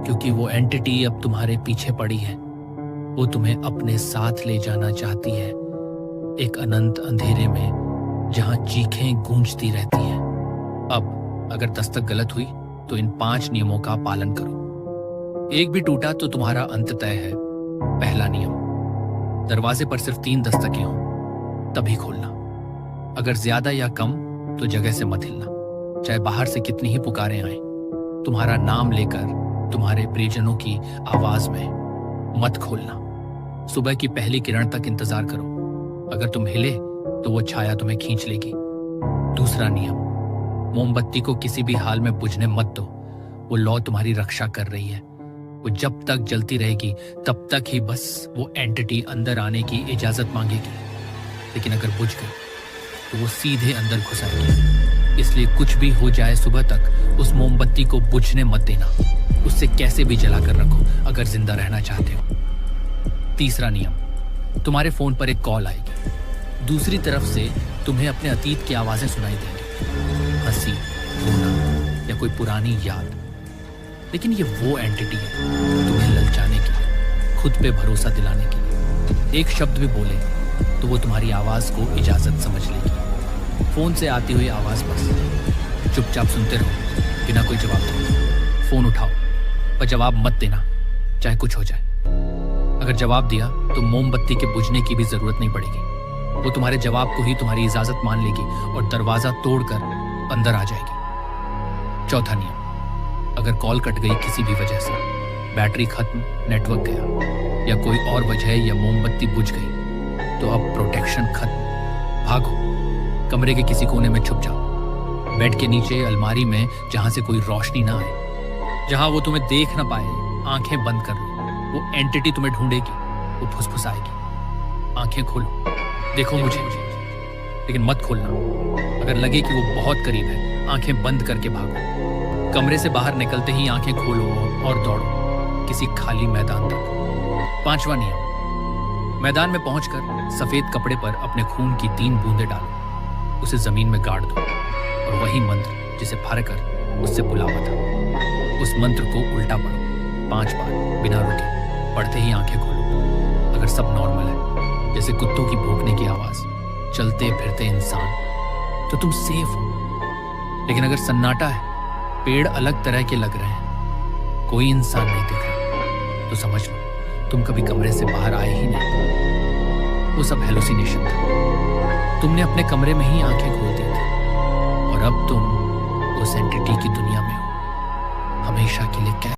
क्योंकि वो एंटिटी अब तुम्हारे पीछे पड़ी है। वो तुम्हें अपने साथ ले जाना चाहती है, एक अनंत अंधेरे में जहां चीखें गूंजती रहती हैं। अब अगर दस्तक गलत हुई तो इन 5 नियमों का पालन करो। एक भी टूटा तो तुम्हारा अंत तय है। पहला नियम, दरवाजे पर सिर्फ 3 दस्तकें हों, तभी खोलना। अगर ज्यादा या कम तो जगह से मत हिलना, चाहे बाहर से कितनी ही पुकारें आए। तुम्हारा नाम लेकर, तुम्हारे प्रियजनों की आवाज में मत खोलना। सुबह की पहली किरण तक इंतजार करो। अगर तुम हिले तो वो छाया तुम्हें खींच लेगी। दूसरा नियम, मोमबत्ती को किसी भी हाल में बुझने मत दो। वो लौ तुम्हारी रक्षा कर रही है। वो जब तक जलती रहेगी तब तक ही बस वो एंटिटी अंदर आने की इजाजत मांगेगी। लेकिन अगर बुझ गई तो वो सीधे अंदर घुस आएगी। इसलिए कुछ भी हो जाए, सुबह तक उस मोमबत्ती को बुझने मत देना। उससे कैसे भी जला कर रखो अगर जिंदा रहना चाहते हो। तीसरा नियम, तुम्हारे फोन पर एक कॉल आएगी। दूसरी तरफ से तुम्हें अपने अतीत की आवाजें सुनाई देंगी, हंसी, रोना या कोई पुरानी याद। लेकिन ये वो एंटिटी है तुम्हें ललचाने के लिए, खुद पे भरोसा दिलाने के लिए। एक शब्द भी बोले तो वो तुम्हारी आवाज को इजाजत समझ लेगी। फोन से आती हुई आवाज बस चुपचाप सुनते रहो, बिना कोई जवाब दो। फोन उठाओ पर जवाब मत देना, चाहे कुछ हो जाए। अगर जवाब दिया तो मोमबत्ती के बुझने की भी जरूरत नहीं पड़ेगी। वो तुम्हारे जवाब को ही तुम्हारी इजाजत मान लेगी और दरवाजा तोड़कर अंदर आ जाएगी। चौथा नियम, अगर कॉल कट गई किसी भी वजह से, बैटरी खत्म, नेटवर्क गया या कोई और वजह या मोमबत्ती बुझ गई, तो अब प्रोटेक्शन खत्म। भागो, कमरे के किसी कोने में छुप जाओ। बेड के नीचे, अलमारी में, जहां से कोई रोशनी ना आए, जहां वो तुम्हें देख ना पाए। आंखें बंद कर लो। वो एंटिटी तुम्हें ढूंढेगी, वो फुसफुसाएगी। आंखें खोलो, देखो मुझे, लेकिन मत खोलना। अगर लगे कि वो बहुत करीब है, आंखें बंद करके भागो। कमरे से बाहर निकलते ही आंखें खोलो और दौड़ो किसी खाली मैदान तक। 5वां नियम, मैदान में पहुंचकर सफेद कपड़े पर अपने खून की 3 बूंदें डालो। उसे जमीन में गाड़ दो और वही मंत्र जिसे फाड़कर उससे बुलावा था, उस मंत्र को उल्टा पढ़ो 5 बार बिना रुके। पढ़ते ही आंखें खोलो। अगर सब नॉर्मल है, जैसे कुत्तों की भौंकने की आवाज, चलते फिरते इंसान, तो तुम सेफ हो। लेकिन अगर सन्नाटा है, पेड़ अलग तरह के लग रहे हैं, कोई इंसान नहीं दिख रहा, तो समझ लो तुम कभी कमरे से बाहर आए ही नहीं। वो सब हेलुसिनेशन था। तुमने अपने कमरे में ही आंखें खोल दी थी और अब तुम उस एंटिटी की दुनिया में हो, हमेशा के लिए।